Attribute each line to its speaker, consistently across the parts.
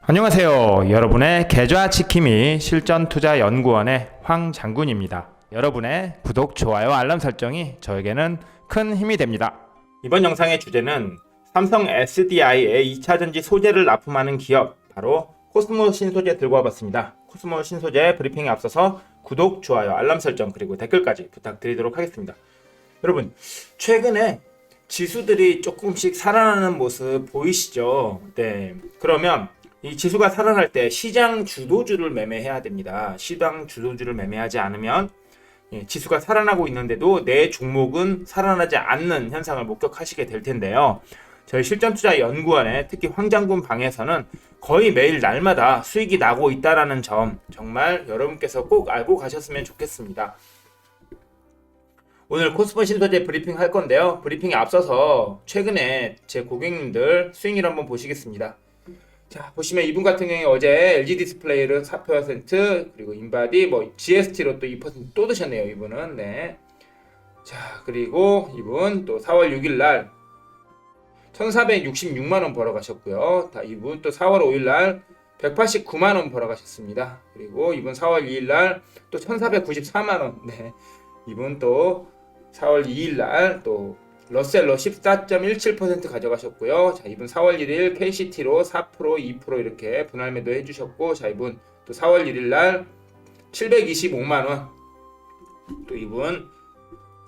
Speaker 1: 안녕하세요. 여러분의 계좌 지킴이 실전투자연구원의 황장군입니다. 여러분의 구독, 좋아요, 알람 설정이 저에게는 큰 힘이 됩니다. 이번 영상의 주제는 삼성 SDI의 2차전지 소재를 납품하는 기업, 바로 코스모 신소재 들고 와봤습니다. 코스모 신소재 브리핑에 앞서서 구독, 좋아요, 알람 설정 그리고 댓글까지 부탁드리도록 하겠습니다. 여러분, 최근에 지수들이 조금씩 살아나는 모습 보이시죠? 네. 그러면 이 지수가 살아날 때 시장 주도주를 매매해야 됩니다. 시장 주도주를 매매하지 않으면 지수가 살아나고 있는데도 내 종목은 살아나지 않는 현상을 목격하시게 될 텐데요. 저희 실전투자연구원의 특히 황장군 방에서는 거의 매일 날마다 수익이 나고 있다는 점 정말 여러분께서 꼭 알고 가셨으면 좋겠습니다. 오늘 코스모 신소재 브리핑 할 건데요. 브리핑에 앞서서 최근에 제 고객님들 수익률 한번 보시겠습니다. 자, 보시면 이분 같은 경우에 어제 LG 디스플레이를 4% 그리고 인바디 GST로 또 2% 또 드셨네요. 이분은. 네. 자, 그리고 이분 또 4월 6일 날 1466만 원 벌어 가셨고요. 이분 또 4월 5일 날 189만 원 벌어 가셨습니다. 그리고 이분 4월 2일 날 또 1494만 원. 네. 이분 또 4월 2일 날 또 러셀러 14.17% 가져가셨고요. 자, 이분 4월 1일 KCT로 4%, 2% 이렇게 분할 매도 해주셨고, 자, 이분 또 4월 1일 날 725만 원. 또 이분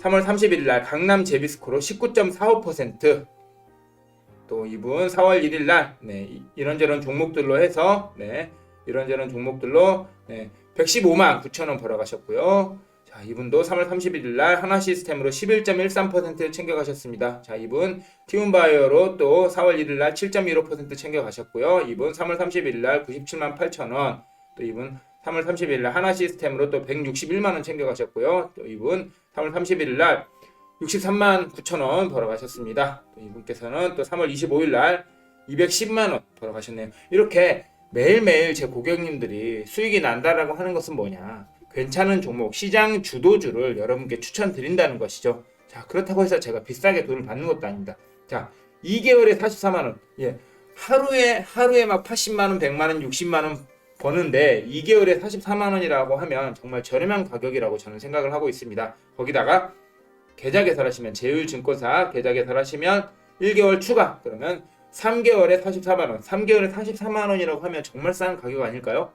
Speaker 1: 3월 31일 날 강남 제비스코로 19.45%. 또 이분 4월 1일 날 이런저런 종목들로 해서 이런저런 종목들로 115만 9천 원 벌어가셨고요. 자, 이분도 3월 31일 날 하나시스템으로 11.13% 챙겨가셨습니다. 자, 이분 티움바이어로 또 4월 1일 날 7.15% 챙겨가셨고요. 이분 3월 31일 날 97만 8천 원. 또 이분 3월 31일 날 하나시스템으로 또 161만 원 챙겨가셨고요. 또 이분 3월 31일 날 63만 9천 원 벌어가셨습니다. 또 이분께서는 또 3월 25일 날 210만 원 벌어가셨네요. 이렇게 매일매일 제 고객님들이 수익이 난다라고 하는 것은 뭐냐? 괜찮은 종목, 시장 주도주를 여러분께 추천드린다는 것이죠. 자, 그렇다고 해서 제가 비싸게 돈을 받는 것도 아닙니다. 자, 2개월에 44만원. 하루에 막 80만원, 100만원, 60만원 버는데 2개월에 44만원이라고 하면 정말 저렴한 가격이라고 저는 생각을 하고 있습니다. 거기다가 계좌 개설하시면 제휴증권사 계좌 개설하시면 1개월 추가, 그러면 3개월에 44만원, 3개월에 44만원이라고 하면 정말 싼 가격 아닐까요?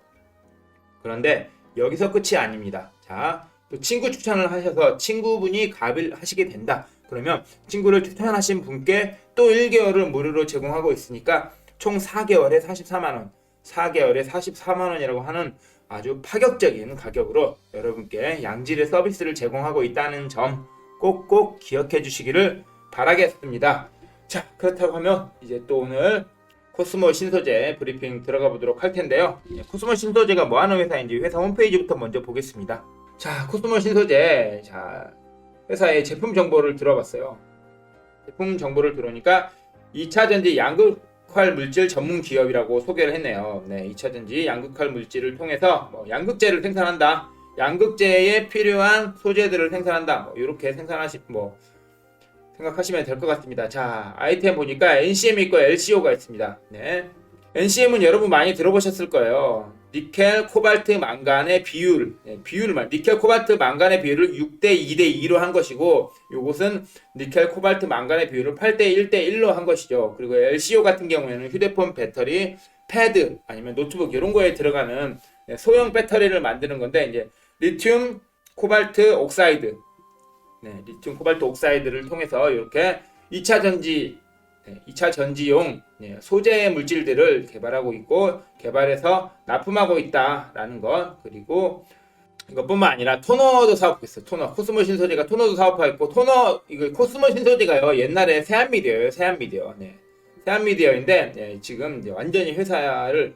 Speaker 1: 그런데 여기서 끝이 아닙니다. 자, 또 친구 추천을 하셔서 친구분이 가입을 하시게 된다. 그러면 친구를 추천하신 분께 또 1개월을 무료로 제공하고 있으니까 총 4개월에 44만원, 4개월에 44만원이라고 하는 아주 파격적인 가격으로 여러분께 양질의 서비스를 제공하고 있다는 점 꼭꼭 기억해 주시기를 바라겠습니다. 자, 그렇다고 하면 이제 또 오늘 코스모 신소재 브리핑 들어가 보도록 할 텐데요. 코스모 신소재가 뭐 하는 회사인지 회사 홈페이지부터 먼저 보겠습니다. 자, 코스모 신소재, 자, 회사의 제품 정보를 들어봤어요. 제품 정보를 들어오니까 2차전지 양극활 물질 전문 기업이라고 소개를 했네요. 2차전지 양극활 물질을 통해서 양극재를 생산한다. 양극재에 필요한 소재들을 생산한다. 이렇게 생각하시면 될 것 같습니다. 자, 아이템 보니까 NCM이 있고 LCO가 있습니다. NCM은 여러분 많이 들어보셨을 거예요. 니켈, 코발트, 망간의 비율. 니켈, 코발트, 망간의 비율을 6대 2대 2로 한 것이고, 요것은 니켈, 코발트, 망간의 비율을 8대 1대 1로 한 것이죠. 그리고 LCO 같은 경우에는 휴대폰 배터리, 패드, 아니면 노트북 이런 거에 들어가는 소형 배터리를 만드는 건데, 이제 리튬, 코발트, 옥사이드. 리튬 코발트 옥사이드를 통해서 이렇게 2차 전지용 소재 물질들을 개발하고 있고 개발해서 납품하고 있다라는 것. 그리고 이것뿐만 아니라 토너도 사업했어요. 토너, 코스모 신소재가 토너도 사업하고 이거 코스모 신소재가요, 옛날에 세안미디어예요. 세안미디어인데 지금 이제 완전히 회사를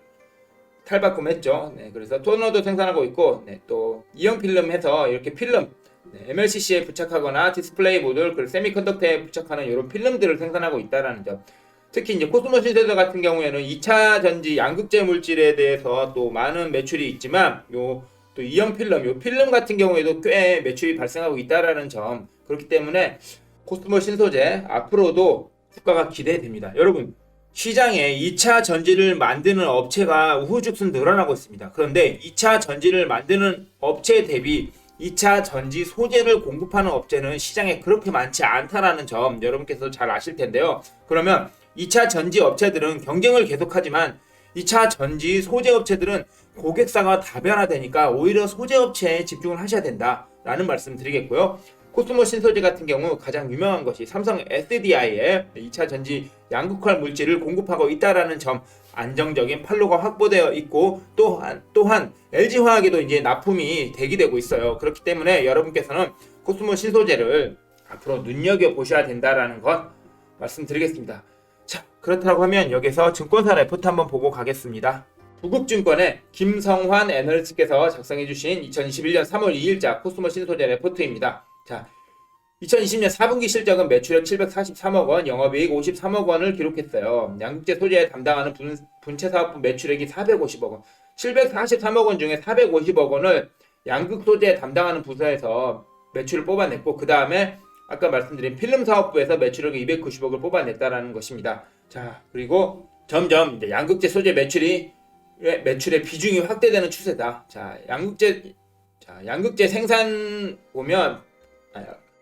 Speaker 1: 탈바꿈했죠. 그래서 토너도 생산하고 있고 또 이형 필름 해서 이렇게 필름 MLCC에 부착하거나 디스플레이 모듈, 그리고 세미컨덕터에 부착하는 이런 필름들을 생산하고 있다라는 점. 특히 이제 코스모 신소재 같은 경우에는 2차 전지 양극재 물질에 대해서 또 많은 매출이 있지만 또 이형 필름, 요 필름 같은 경우에도 꽤 매출이 발생하고 있다라는 점. 그렇기 때문에 코스모 신소재 앞으로도 주가가 기대됩니다. 여러분, 시장에 2차 전지를 만드는 업체가 우후죽순 늘어나고 있습니다. 그런데 2차 전지를 만드는 업체 대비 2차 전지 소재를 공급하는 업체는 시장에 그렇게 많지 않다라는 점 여러분께서 잘 아실 텐데요. 그러면 2차 전지 업체들은 경쟁을 계속하지만 2차 전지 소재 업체들은 고객사가 다변화되니까 오히려 소재 업체에 집중을 하셔야 된다라는 말씀 드리겠고요. 코스모 신소재 같은 경우 가장 유명한 것이 삼성 SDI에 2차 전지 양극화 물질을 공급하고 있다라는 점, 안정적인 판로가 확보되어 있고 또한 LG화학에도 이제 납품이 대기되고 있어요. 그렇기 때문에 여러분께서는 코스모 신소재를 앞으로 눈여겨 보셔야 된다라는 것 말씀드리겠습니다. 자, 그렇다고 하면 여기서 증권사 레포트 한번 보고 가겠습니다. 부국증권의 김성환 애널리스트께서 작성해주신 2021년 3월 2일자 코스모 신소재 레포트입니다. 자, 2020년 4분기 실적은 매출액 743억 원, 영업이익 53억 원을 기록했어요. 양극재 소재에 담당하는 분체사업부 매출액이 450억 원, 743억 원 중에 450억 원을 양극 소재에 담당하는 부서에서 매출을 뽑아냈고, 그 다음에 아까 말씀드린 필름 사업부에서 매출액 290억을 뽑아냈다라는 것입니다. 자, 그리고 점점 이제 양극재 소재 매출의 비중이 확대되는 추세다. 자, 양극재 생산 보면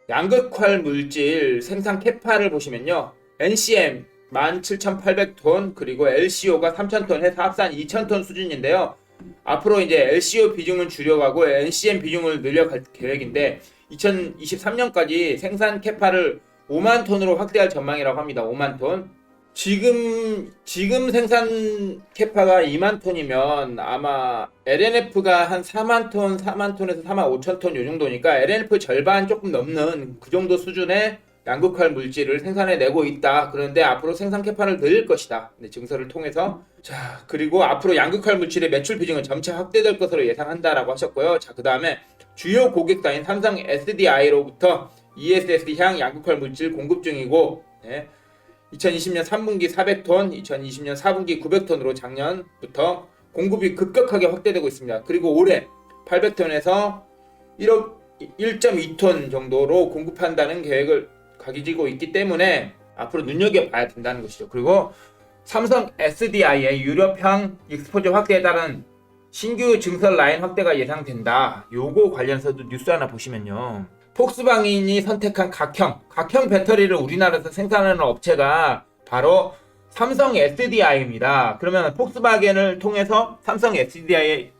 Speaker 1: 양극활 물질 생산 캐파를 보시면요. NCM 17,800톤 그리고 LCO가 3,000톤 해서 합산 2,000톤 수준인데요. 앞으로 이제 LCO 비중을 줄여가고 NCM 비중을 늘려갈 계획인데 2023년까지 생산 캐파를 5만 톤으로 확대할 전망이라고 합니다. 5만 톤. 지금 생산 캐파가 2만 톤이면 아마 LNF가 한 4만 톤에서 4만 5천 톤 요 정도니까 LNF 절반 조금 넘는 그 정도 수준의 양극활 물질을 생산해 내고 있다. 그런데 앞으로 생산 캐파를 늘릴 것이다. 네, 증설을 통해서. 자, 그리고 앞으로 양극활 물질의 매출 비중은 점차 확대될 것으로 예상한다라고 하셨고요. 자, 그 다음에 주요 고객사인 삼성 SDI로부터 ESS향 양극활 물질 공급 중이고, 네. 2020년 3분기 400톤, 2020년 4분기 900톤으로 작년부터 공급이 급격하게 확대되고 있습니다. 그리고 올해 800톤에서 1.2톤 정도로 공급한다는 계획을 가지고 있기 때문에 앞으로 눈여겨봐야 된다는 것이죠. 그리고 삼성 SDI의 유럽향 익스포저 확대에 따른 신규 증설 라인 확대가 예상된다. 요거 관련해서도 뉴스 하나 보시면요. 폭스바겐이 선택한 각형 배터리를 우리나라에서 생산하는 업체가 바로 삼성 SDI입니다. 그러면 폭스바겐을 통해서 삼성 SDI의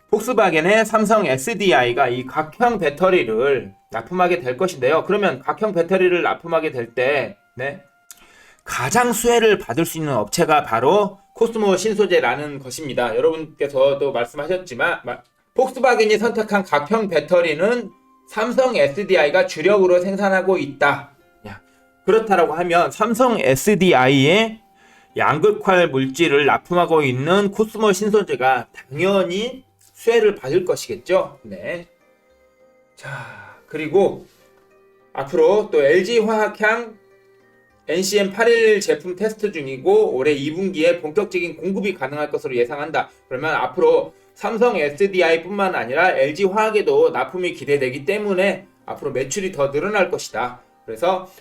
Speaker 1: 폭스바겐의 삼성 SDI가 이 각형 배터리를 납품하게 될 것인데요. 그러면 각형 배터리를 납품하게 될 때, 네, 가장 수혜를 받을 수 있는 업체가 바로 코스모 신소재라는 것입니다. 여러분께서도 말씀하셨지만 폭스바겐이 선택한 각형 배터리는 삼성 SDI가 주력으로 생산하고 있다. 그렇다라고 하면 삼성 SDI의 양극활 물질을 납품하고 있는 코스모 신소재가 당연히 수혜를 받을 것이겠죠. 네. 자, 그리고 앞으로 또 LG화학향 NCM811 제품 테스트 중이고 올해 2분기에 본격적인 공급이 가능할 것으로 예상한다. 그러면 앞으로 삼성 SDI 뿐만 아니라 LG화학에도 납품이 기대되기 때문에 앞으로 매출이 더 늘어날 것이다. 그래서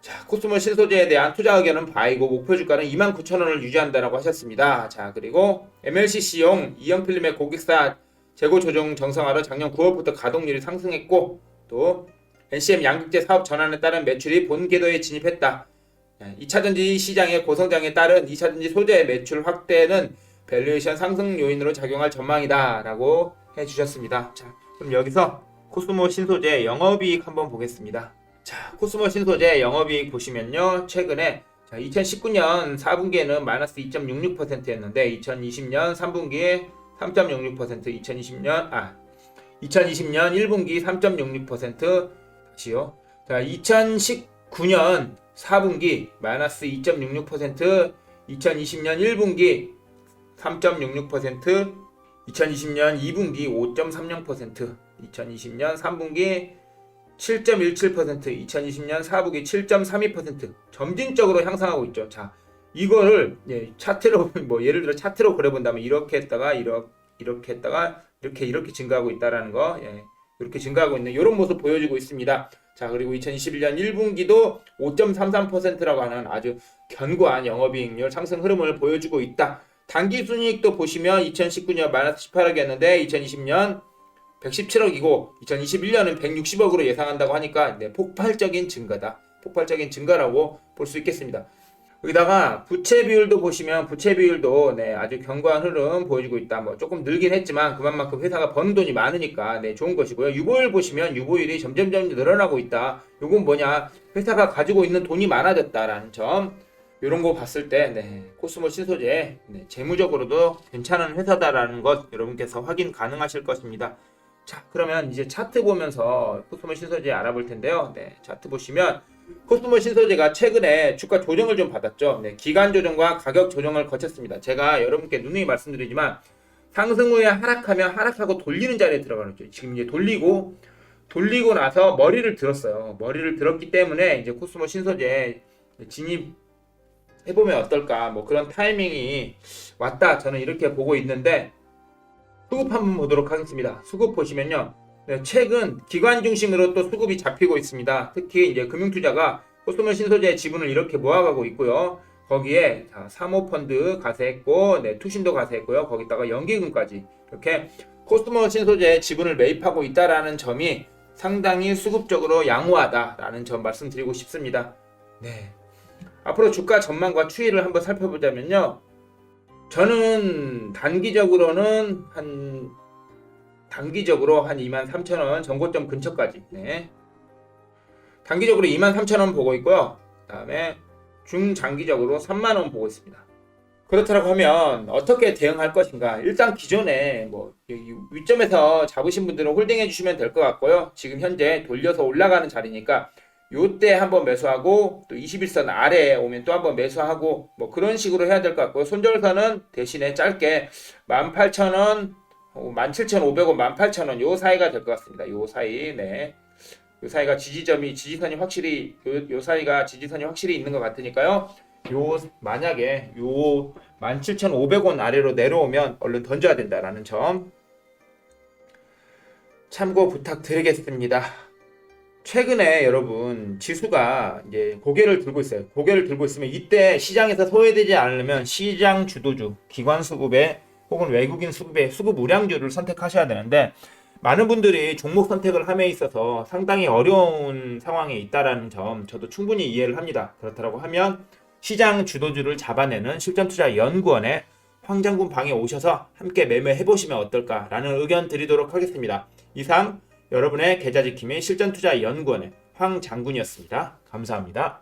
Speaker 1: 자, 코스모 신소재에 대한 투자 의견은 바이고 목표 주가는 29,000원을 유지한다라고 하셨습니다. 자, 그리고 MLCC용 이형 필름의 고객사 재고 조정 정상화로 작년 9월부터 가동률이 상승했고 또 NCM 양극재 사업 전환에 따른 매출이 본 궤도에 진입했다. 2차전지 시장의 고성장에 따른 2차전지 소재의 매출 확대는 밸류에이션 상승 요인으로 작용할 전망이다 라고 해주셨습니다. 자, 그럼 여기서 코스모 신소재 영업이익 한번 보겠습니다. 자, 코스모 신소재 영업이익 보시면요, 최근에 2019년 4분기에는 마이너스 2.66%였는데 2020년 3분기에 3.66%, 2020년 1분기 3.66%, 다시요. 자, 2019년 4분기 마이너스 2.66%, 2020년 1분기 3.66%, 2020년 2분기 5.30%, 2020년 3분기 7.17%, 2020년 4분기 7.32% 점진적으로 향상하고 있죠. 자, 이거를 차트로 예를 들어 차트로 그려본다면 이렇게 했다가 이렇게 했다가 이렇게 증가하고 있다라는 거, 이렇게 증가하고 있는 이런 모습 보여주고 있습니다. 자, 그리고 2021년 1분기도 5.33%라고 하는 아주 견고한 영업이익률 상승 흐름을 보여주고 있다. 당기순이익도 보시면 2019년 마이너스 18억이었는데 2020년 117억이고 2021년은 160억으로 예상한다고 하니까 네, 폭발적인 증가다. 폭발적인 증가라고 볼 수 있겠습니다. 여기다가 부채 비율도 보시면 부채 비율도 네, 아주 견고한 흐름 보여주고 있다. 뭐 조금 늘긴 했지만 그만큼 회사가 버는 돈이 많으니까 네, 좋은 것이고요. 유보율 보시면 유보율이 점점 늘어나고 있다. 요건 뭐냐? 회사가 가지고 있는 돈이 많아졌다라는 점. 이런 거 봤을 때 네, 코스모 신소재 네, 재무적으로도 괜찮은 회사다라는 것 여러분께서 확인 가능하실 것입니다. 자, 그러면 이제 차트 보면서 코스모 신소재 알아볼 텐데요. 네, 차트 보시면 코스모 신소재가 최근에 주가 조정을 좀 받았죠. 네, 기간 조정과 가격 조정을 거쳤습니다. 제가 여러분께 누누이 말씀드리지만 상승 후에 하락하면 하락하고 돌리는 자리에 들어가는 거죠. 지금 이제 돌리고 나서 머리를 들었어요. 머리를 들었기 때문에 이제 코스모 신소재 진입해보면 어떨까, 뭐 그런 타이밍이 왔다, 저는 이렇게 보고 있는데, 수급 한번 보도록 하겠습니다. 수급 보시면요, 네, 최근 기관 중심으로 또 수급이 잡히고 있습니다. 특히 이제 금융투자가 코스모 신소재 지분을 이렇게 모아가고 있고요. 거기에 사모펀드 가세했고, 네, 투신도 가세했고요. 거기다가 연기금까지 이렇게 코스모 신소재 지분을 매입하고 있다라는 점이 상당히 수급적으로 양호하다라는 점 말씀드리고 싶습니다. 네. 앞으로 주가 전망과 추이를 한번 살펴보자면요. 저는 단기적으로는 한 23,000원 전고점 근처까지, 네, 단기적으로 23,000원 보고 있고요. 그 다음에 중장기적으로 30,000원 보고 있습니다. 그렇다고 하면 어떻게 대응할 것인가? 일단 기존에 뭐 위점에서 잡으신 분들은 홀딩해 주시면 될 것 같고요. 지금 현재 돌려서 올라가는 자리니까 요때 한번 매수하고, 또 21선 아래에 오면 또 한번 매수하고, 뭐 그런 식으로 해야 될 것 같고요. 손절선은 대신에 짧게 18,000원, 17,500원, 18,000원 요 사이가 될 것 같습니다. 요 사이, 네, 요 사이가 지지선이 확실히, 요 사이가 지지선이 확실히 있는 것 같으니까요. 만약에 요 17,500원 아래로 내려오면 얼른 던져야 된다라는 점 참고 부탁드리겠습니다. 최근에 여러분 지수가 이제 고개를 들고 있어요. 고개를 들고 있으면 이때 시장에서 소외되지 않으려면 시장 주도주, 기관 수급의 혹은 외국인 수급의 수급 우량주를 선택하셔야 되는데, 많은 분들이 종목 선택을 함에 있어서 상당히 어려운 상황에 있다라는 점 저도 충분히 이해를 합니다. 그렇다고 하면 시장 주도주를 잡아내는 실전투자연구원의 황장군 방에 오셔서 함께 매매해 보시면 어떨까라는 의견 드리도록 하겠습니다. 이상 여러분의 계좌지킴이 실전투자연구원의 황장군이었습니다. 감사합니다.